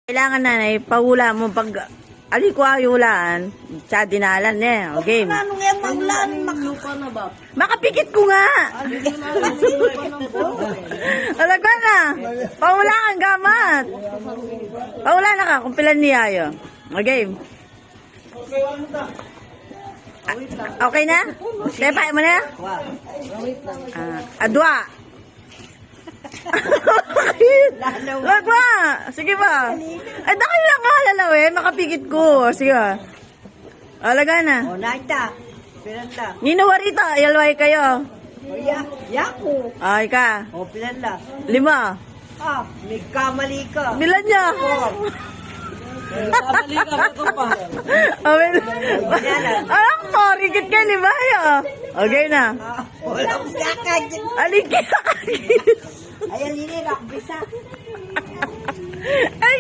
Kailangan nanay, pahula mo pag alikwa hulaan, sa dinalan eh. O game. Anong yung maulan? Makalupa na ba? Makapikit ko nga. Alagwa na. Pahula kang gamat. Pahula na ka kung pilan niya yun. O game. Okay na? Tepa mo na? Adwa. Wag ba? Sige ba? Ay, dahil lang kahalalawin. Makapikit ko. Sige ba? Alaga na. O, naita. Pinanda. Ninuwarita. Yalway kayo. O, yaku. Ay ka. O, pinanda. 5. Ah, may kamali ka. Bilan niya. Kamali ka ako pa. Amin. Alam ko, rigit ka 5 yun. Okay na. Walang sakad. Aligyan. Ayan, hindi na. Bisa. Ay,